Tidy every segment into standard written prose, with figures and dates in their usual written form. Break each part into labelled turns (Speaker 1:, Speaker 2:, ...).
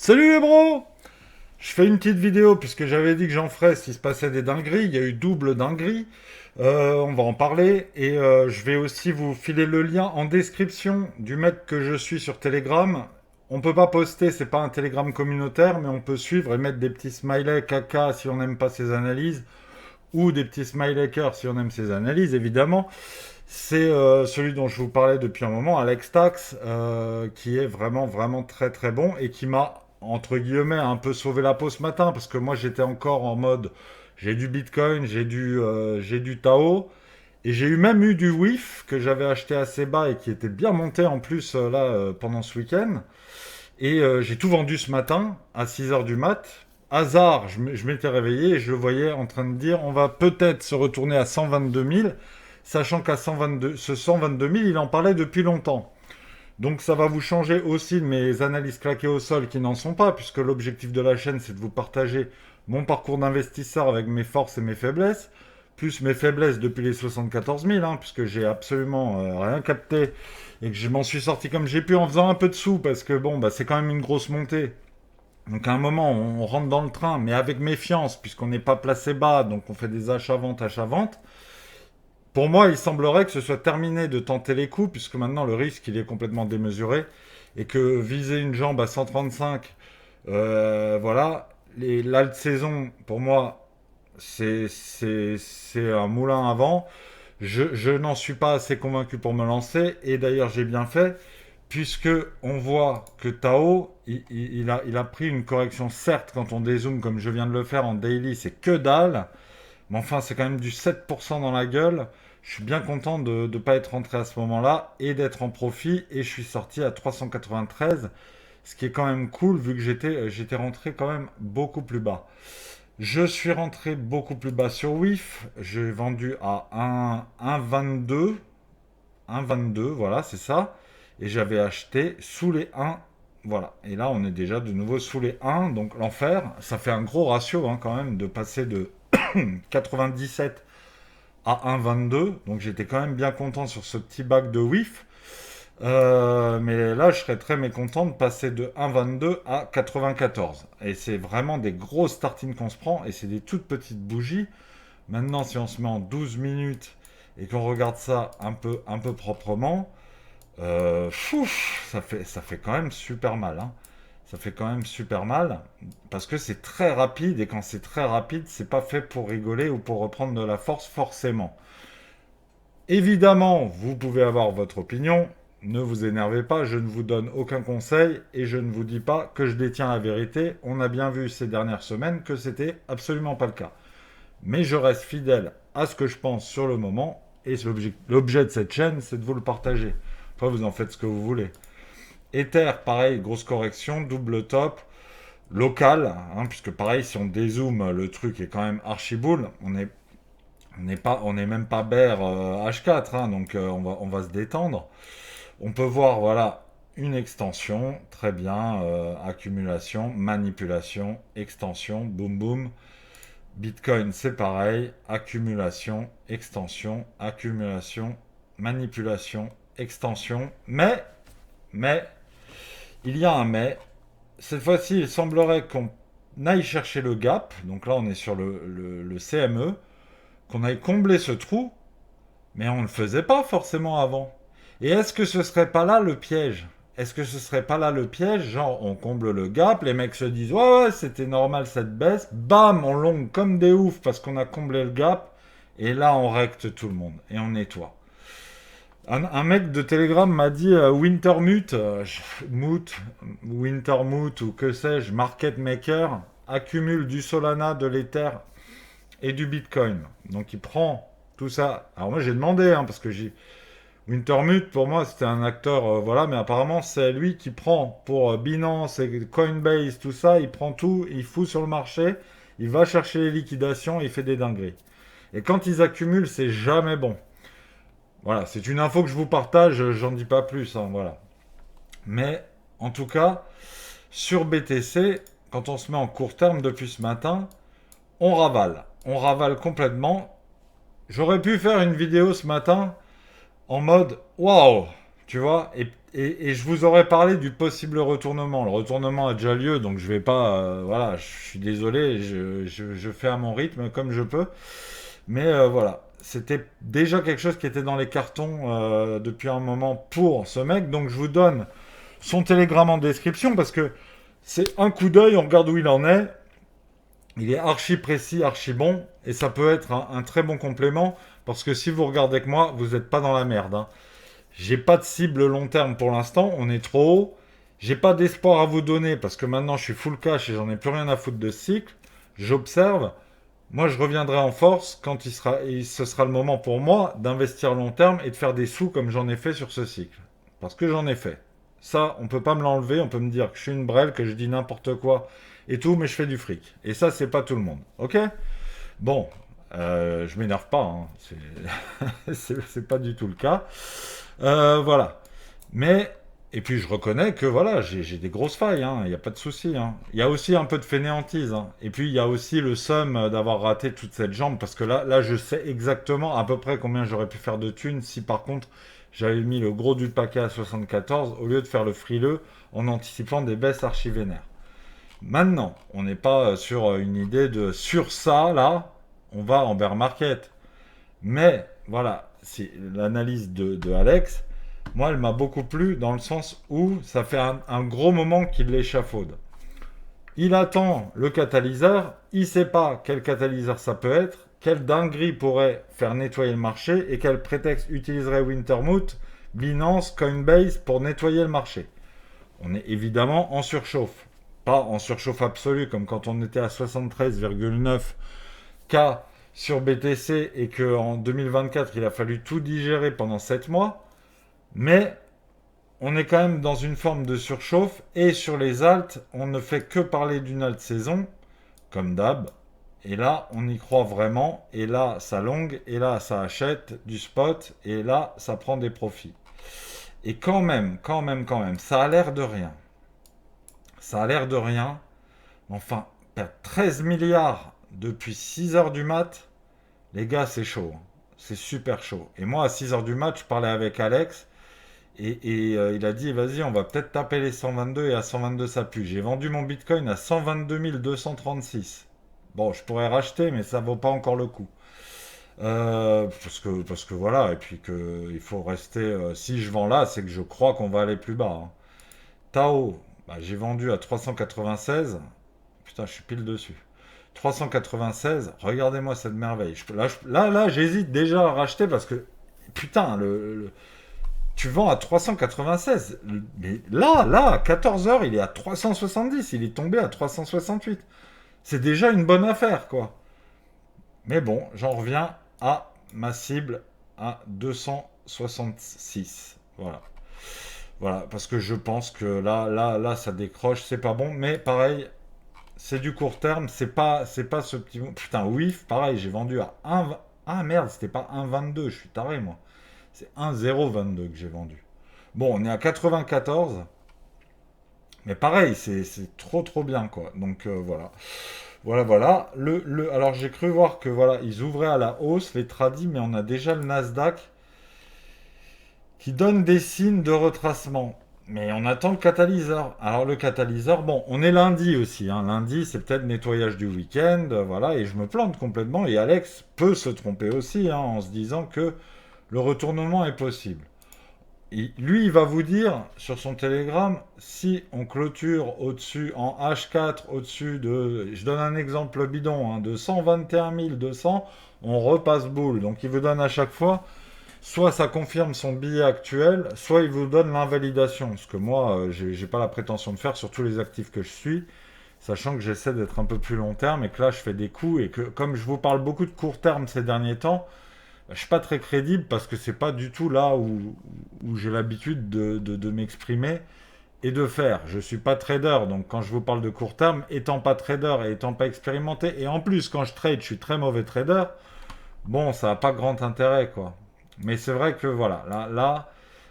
Speaker 1: Salut les bros! Je fais une petite vidéo puisque j'avais dit que j'en ferais s'il se passait des dingueries. Il y a eu double dinguerie. On va en parler. Et je vais aussi vous filer le lien en description du mec que je suis sur Telegram. On peut pas poster, c'est pas un Telegram communautaire, mais on peut suivre et mettre des petits smileys caca si on n'aime pas ses analyses, ou des petits smileys cœur si on aime ses analyses, évidemment. C'est celui dont je vous parlais depuis un moment, Alex Tax, qui est vraiment, vraiment très, très bon et qui m'a, entre guillemets, un peu sauvé la peau ce matin parce que moi, j'étais encore en mode j'ai du Bitcoin, j'ai du Tao et j'ai eu même eu du WIF que j'avais acheté assez bas et qui était bien monté en plus pendant ce week-end. Et j'ai tout vendu ce matin à 6 heures du mat. Hasard, je m'étais réveillé et je le voyais en train de dire on va peut-être se retourner à 122 000, sachant qu'à 122, ce 122 000, il en parlait depuis longtemps. Donc ça va vous changer aussi de mes analyses claquées au sol qui n'en sont pas, puisque l'objectif de la chaîne, c'est de vous partager mon parcours d'investisseur avec mes forces et mes faiblesses, plus mes faiblesses depuis les 74 000, puisque j'ai absolument rien capté et que je m'en suis sorti comme j'ai pu en faisant un peu de sous, parce que bon, bah, c'est quand même une grosse montée. Donc à un moment, on rentre dans le train, mais avec méfiance, puisqu'on n'est pas placé bas, donc on fait des achats-ventes, achats-ventes. Pour moi, il semblerait que ce soit terminé de tenter les coups, puisque maintenant le risque il est complètement démesuré, et que viser une jambe à 135, voilà, l'alt saison, pour moi, c'est un moulin à vent. Je n'en suis pas assez convaincu pour me lancer, et d'ailleurs j'ai bien fait, puisque on voit que Tao, il a pris une correction, certes, quand on dézoome comme je viens de le faire en daily, c'est que dalle, mais enfin c'est quand même du 7% dans la gueule. Je suis bien content de ne pas être rentré à ce moment-là et d'être en profit, et je suis sorti à 393, ce qui est quand même cool vu que j'étais rentré quand même beaucoup plus bas. Je suis rentré beaucoup plus bas sur WIF. J'ai vendu à 1,22. 1,22, voilà, c'est ça. Et j'avais acheté sous les 1. Voilà. Et là, on est déjà de nouveau sous les 1. Donc l'enfer, ça fait un gros ratio quand même de passer de 97 à 1,22. Donc j'étais quand même bien content sur ce petit bac de WIF. Mais là, je serais très mécontent de passer de 1,22 à 94. Et c'est vraiment des grosses startines qu'on se prend. Et c'est des toutes petites bougies. Maintenant, si on se met en 12 minutes et qu'on regarde ça un peu proprement, ça fait quand même super mal. Ça fait quand même super mal parce que c'est très rapide, et quand c'est très rapide, c'est pas fait pour rigoler ou pour reprendre de la force forcément. Évidemment, vous pouvez avoir votre opinion. Ne vous énervez pas, je ne vous donne aucun conseil et je ne vous dis pas que je détiens la vérité. On a bien vu ces dernières semaines que c'était absolument pas le cas. Mais je reste fidèle à ce que je pense sur le moment, et l'objet de cette chaîne, c'est de vous le partager. Après, vous en faites ce que vous voulez. Ether, pareil, grosse correction, double top, local, puisque pareil, si on dézoome, le truc est quand même archi boule. On n'est même pas bear H4, donc on va se détendre. On peut voir, voilà, une extension, très bien, accumulation, manipulation, extension, boum boum. Bitcoin, c'est pareil, accumulation, manipulation, extension. Mais, il y a un mais. Cette fois-ci, il semblerait qu'on aille chercher le gap. Donc là, on est sur le CME. Qu'on aille combler ce trou. Mais on ne le faisait pas forcément avant. Et est-ce que ce serait pas là le piège? Est-ce que ce serait pas là le piège? Genre, on comble le gap, les mecs se disent ouais, ouais, c'était normal cette baisse, bam, on longue comme des oufs parce qu'on a comblé le gap, et là, on recte tout le monde et on nettoie. Un mec de Telegram m'a dit Wintermute, Moot, Wintermute ou que sais-je, Market Maker, accumule du Solana, de l'Ether et du Bitcoin. Donc il prend tout ça. Alors moi j'ai demandé, parce que j'ai Wintermute, pour moi, c'était un acteur, voilà, mais apparemment, c'est lui qui prend pour Binance et Coinbase, tout ça, il prend tout, il fout sur le marché, il va chercher les liquidations, il fait des dingueries. Et quand ils accumulent, c'est jamais bon. Voilà, c'est une info que je vous partage, j'en dis pas plus, voilà. Mais, en tout cas, sur BTC, quand on se met en court terme depuis ce matin, on ravale. On ravale complètement. J'aurais pu faire une vidéo ce matin en mode waouh, tu vois, et je vous aurais parlé du possible retournement. Le retournement a déjà lieu, donc je vais pas. Voilà, je suis désolé, je fais à mon rythme comme je peux. Mais voilà, c'était déjà quelque chose qui était dans les cartons depuis un moment pour ce mec. Donc je vous donne son télégramme en description parce que c'est un coup d'œil, on regarde où il en est. Il est archi précis, archi bon, et ça peut être un très bon complément parce que si vous regardez avec moi, vous n'êtes pas dans la merde, hein. J'ai pas de cible long terme pour l'instant, on est trop haut. J'ai pas d'espoir à vous donner parce que maintenant je suis full cash et j'en ai plus rien à foutre de ce cycle. J'observe. Moi, je reviendrai en force quand ce sera le moment pour moi d'investir long terme et de faire des sous comme j'en ai fait sur ce cycle. Parce que j'en ai fait. Ça, on peut pas me l'enlever, on peut me dire que je suis une brêle, que je dis n'importe quoi et tout, mais je fais du fric. Et ça, c'est pas tout le monde. Ok? Bon, je m'énerve pas, hein. C'est pas du tout le cas. Voilà. Mais, et puis je reconnais que voilà, j'ai des grosses failles, hein, il n'y a pas de souci, hein. Il y a aussi un peu de fainéantise, hein. Et puis il y a aussi le somme d'avoir raté toute cette jambe, parce que là, je sais exactement à peu près combien j'aurais pu faire de thunes si par contre j'avais mis le gros du paquet à 74 au lieu de faire le frileux en anticipant des baisses archivénaires. Maintenant, on n'est pas sur une idée de sur ça, là, on va en bear market. Mais voilà, c'est l'analyse de Alex. Moi, elle m'a beaucoup plu dans le sens où ça fait un gros moment qu'il l'échafaude. Il attend le catalyseur, il ne sait pas quel catalyseur ça peut être, quelle dinguerie pourrait faire nettoyer le marché et quel prétexte utiliserait Wintermute, Binance, Coinbase pour nettoyer le marché. On est évidemment en surchauffe. Pas en surchauffe absolue comme quand on était à 73,9 K sur BTC et qu'en 2024 il a fallu tout digérer pendant 7 mois. Mais on est quand même dans une forme de surchauffe et sur les alts, on ne fait que parler d'une alt saison, comme d'hab. Et là, on y croit vraiment. Et là, ça longue. Et là, ça achète du spot. Et là, ça prend des profits. Et quand même, ça a l'air de rien. Ça a l'air de rien. Enfin, perdre 13 milliards depuis 6 heures du mat, les gars, c'est chaud, hein. C'est super chaud. Et moi, à 6 heures du mat, je parlais avec Alex. Et il a dit, vas-y, on va peut-être taper les 122 et à 122 ça pue. J'ai vendu mon Bitcoin à 122 236. Bon, je pourrais racheter, mais ça vaut pas encore le coup. Parce que voilà, et puis que il faut rester. Si je vends là, c'est que je crois qu'on va aller plus bas, hein. Tao, bah, j'ai vendu à 396. Putain, je suis pile dessus. 396, regardez-moi cette merveille. Là, j'hésite déjà à racheter parce que, putain, tu vends à 396. Mais là, à 14 heures, il est à 370. Il est tombé à 368. C'est déjà une bonne affaire, quoi. Mais bon, j'en reviens à ma cible à 266. Voilà. Voilà, parce que je pense que là, ça décroche, c'est pas bon. Mais pareil, c'est du court terme, c'est pas ce petit. Putain, WIF, pareil, j'ai vendu à 1. Ah merde, c'était pas 1,22, je suis taré, moi. C'est 1,022 que j'ai vendu. Bon, on est à 94. Mais pareil, c'est trop trop bien, quoi. Donc voilà. Voilà. Alors j'ai cru voir que voilà, ils ouvraient à la hausse les tradis, mais on a déjà le Nasdaq qui donne des signes de retracement. Mais on attend le catalyseur. Alors le catalyseur, bon, on est lundi aussi, hein. Lundi, c'est peut-être nettoyage du week-end, voilà, et je me plante complètement. Et Alex peut se tromper aussi, hein, en se disant que le retournement est possible. Lui, il va vous dire sur son Telegram, si on clôture au-dessus, en H4, au-dessus de, je donne un exemple bidon, hein, de 121 200, on repasse boule. Donc il vous donne à chaque fois, soit ça confirme son billet actuel, soit il vous donne l'invalidation. Ce que moi, j'ai pas la prétention de faire sur tous les actifs que je suis, sachant que j'essaie d'être un peu plus long terme et que là, je fais des coups et que comme je vous parle beaucoup de court terme ces derniers temps, je suis pas très crédible parce que c'est pas du tout là où j'ai l'habitude de m'exprimer et de faire. Je suis pas trader, donc quand je vous parle de court terme, étant pas trader et étant pas expérimenté, et en plus quand je trade, je suis très mauvais trader, bon, ça n'a pas grand intérêt, quoi. Mais c'est vrai que voilà,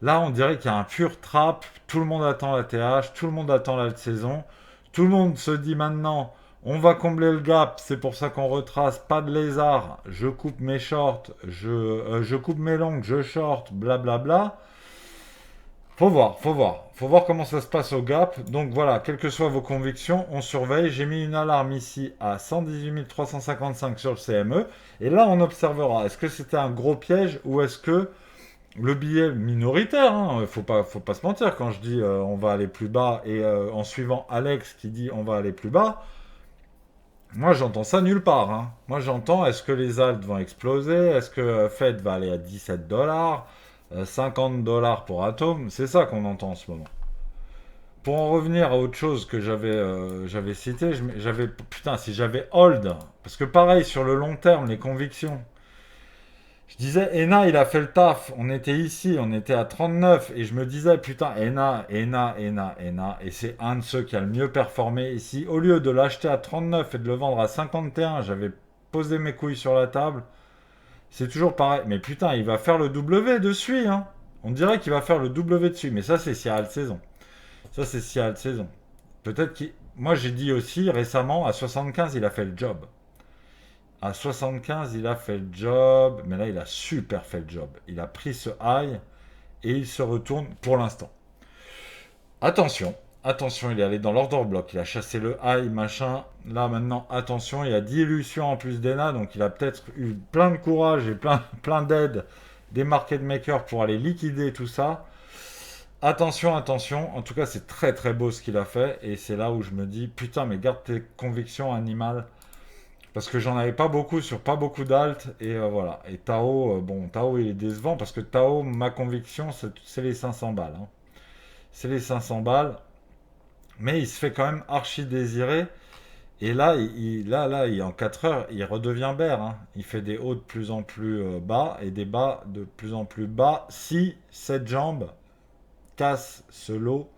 Speaker 1: là, on dirait qu'il y a un pur trap, tout le monde attend la TH, tout le monde attend la saison, tout le monde se dit maintenant, on va combler le gap, c'est pour ça qu'on retrace, pas de lézard, je coupe mes shorts, je coupe mes longues, je short, blablabla. Faut voir, faut voir. Faut voir comment ça se passe au gap. Donc voilà, quelles que soient vos convictions, on surveille. J'ai mis une alarme ici à 118 355 sur le CME. Et là, on observera. Est-ce que c'était un gros piège ou est-ce que le billet minoritaire, hein, faut pas se mentir, quand je dis on va aller plus bas et en suivant Alex qui dit on va aller plus bas, moi j'entends ça nulle part, hein. Moi j'entends est-ce que les alts vont exploser, est-ce que Fed va aller à 17 dollars, 50 dollars pour Atom, c'est ça qu'on entend en ce moment. Pour en revenir à autre chose que j'avais cité, j'avais putain si j'avais hold, parce que pareil sur le long terme les convictions. Je disais, Ena, il a fait le taf. On était ici, on était à 39. Et je me disais, putain, Ena. Et c'est un de ceux qui a le mieux performé ici. Au lieu de l'acheter à 39 et de le vendre à 51, j'avais posé mes couilles sur la table. C'est toujours pareil. Mais putain, il va faire le W dessus, hein. On dirait qu'il va faire le W dessus. Mais ça, c'est si à la saison. Ça, c'est si à la saison. Peut-être qu'il. Moi, j'ai dit aussi récemment, à 75, il a fait le job. À 75, il a fait le job, mais là, il a super fait le job. Il a pris ce high et il se retourne pour l'instant. Attention, attention, il est allé dans l'order block. Il a chassé le high, machin. Là, maintenant, attention, il y a dilution en plus d'ENA, donc il a peut-être eu plein de courage et plein d'aide des market makers pour aller liquider tout ça. Attention, attention. En tout cas, c'est très très beau ce qu'il a fait. Et c'est là où je me dis, putain, mais garde tes convictions animales. Parce que j'en avais pas beaucoup sur pas beaucoup d'alt et voilà. Et Tao, bon, Tao il est décevant parce que Tao, ma conviction, c'est les 500 balles, hein. C'est les 500 balles, mais il se fait quand même archi désirer. Et là, en 4 heures, il redevient bear, hein. Il fait des hauts de plus en plus bas et des bas de plus en plus bas. Si cette jambe casse ce lot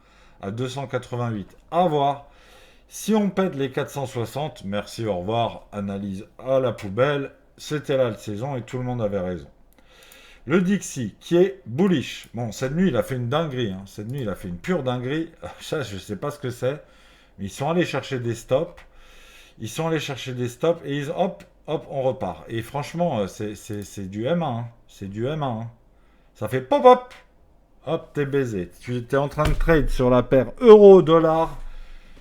Speaker 1: à 288, à voir. Si on pète les 460, merci, au revoir, analyse à la poubelle, c'était là la saison et tout le monde avait raison. Le Dixie, qui est bullish. Bon, cette nuit, il a fait une dinguerie, hein. Cette nuit, il a fait une pure dinguerie. Ça, je ne sais pas ce que c'est. Mais ils sont allés chercher des stops. Ils sont allés chercher des stops et hop, hop, on repart. Et franchement, c'est du M1, hein. C'est du M1, hein. Ça fait pop, hop, hop, t'es baisé. Tu étais en train de trade sur la paire euro-dollar.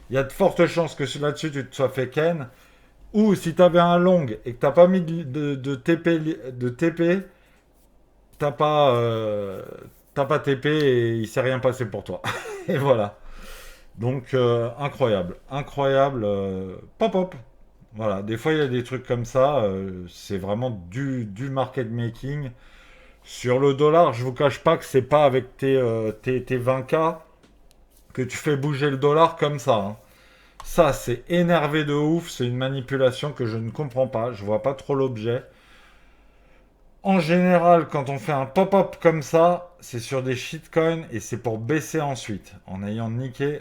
Speaker 1: Il y a de fortes chances que là-dessus, tu te sois fait ken. Ou si tu avais un long et que tu n'as pas mis de TP, t'as pas, t'as pas TP et il s'est rien passé pour toi. Et voilà. Donc, incroyable. Incroyable. Pop, pop. Voilà. Des fois, il y a des trucs comme ça. C'est vraiment du market making. Sur le dollar, je vous cache pas que c'est pas avec tes 20K que tu fais bouger le dollar comme ça, hein. Ça, c'est énervé de ouf. C'est une manipulation que je ne comprends pas. Je vois pas trop l'objet. En général, quand on fait un pop-up comme ça, c'est sur des shitcoins et c'est pour baisser ensuite. En ayant niqué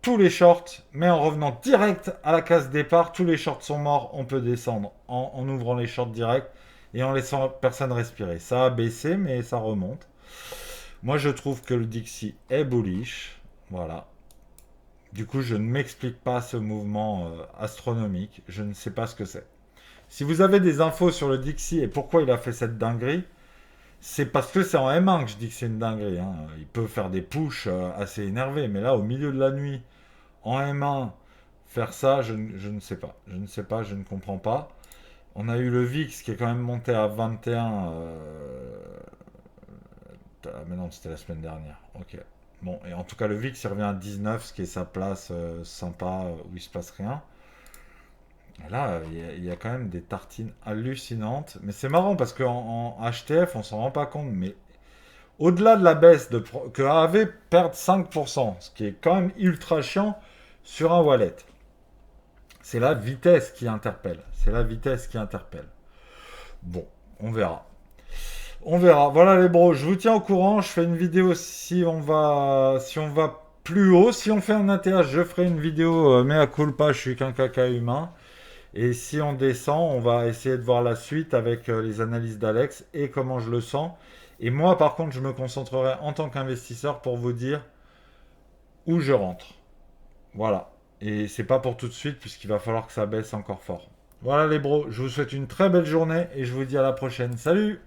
Speaker 1: tous les shorts, mais en revenant direct à la case départ, tous les shorts sont morts. On peut descendre en ouvrant les shorts direct et en laissant personne respirer. Ça a baissé, mais ça remonte. Moi, je trouve que le Dixie est bullish. Voilà. Du coup, je ne m'explique pas ce mouvement astronomique. Je ne sais pas ce que c'est. Si vous avez des infos sur le Dixie et pourquoi il a fait cette dinguerie, c'est parce que c'est en M1 que je dis que c'est une dinguerie, hein. Il peut faire des pushs assez énervés, mais là, au milieu de la nuit, en M1, faire ça, je ne sais pas. Je ne sais pas, je ne comprends pas. On a eu le VIX qui est quand même monté à 21. Mais non, c'était la semaine dernière. Ok. Bon, et en tout cas, le VIX, il revient à 19, ce qui est sa place sympa où il se passe rien. Et là, il y a quand même des tartines hallucinantes. Mais c'est marrant parce qu'en HTF, on s'en rend pas compte. Mais au-delà de la baisse que AV perd 5%, ce qui est quand même ultra chiant sur un wallet, c'est la vitesse qui interpelle. C'est la vitesse qui interpelle. Bon, on verra. On verra. Voilà les bros, je vous tiens au courant. Je fais une vidéo si on va plus haut. Si on fait un ATH, je ferai une vidéo mea culpa, je suis qu'un caca humain. Et si on descend, on va essayer de voir la suite avec les analyses d'Alex et comment je le sens. Et moi, par contre, je me concentrerai en tant qu'investisseur pour vous dire où je rentre. Voilà. Et c'est pas pour tout de suite puisqu'il va falloir que ça baisse encore fort. Voilà les bros, je vous souhaite une très belle journée et je vous dis à la prochaine. Salut!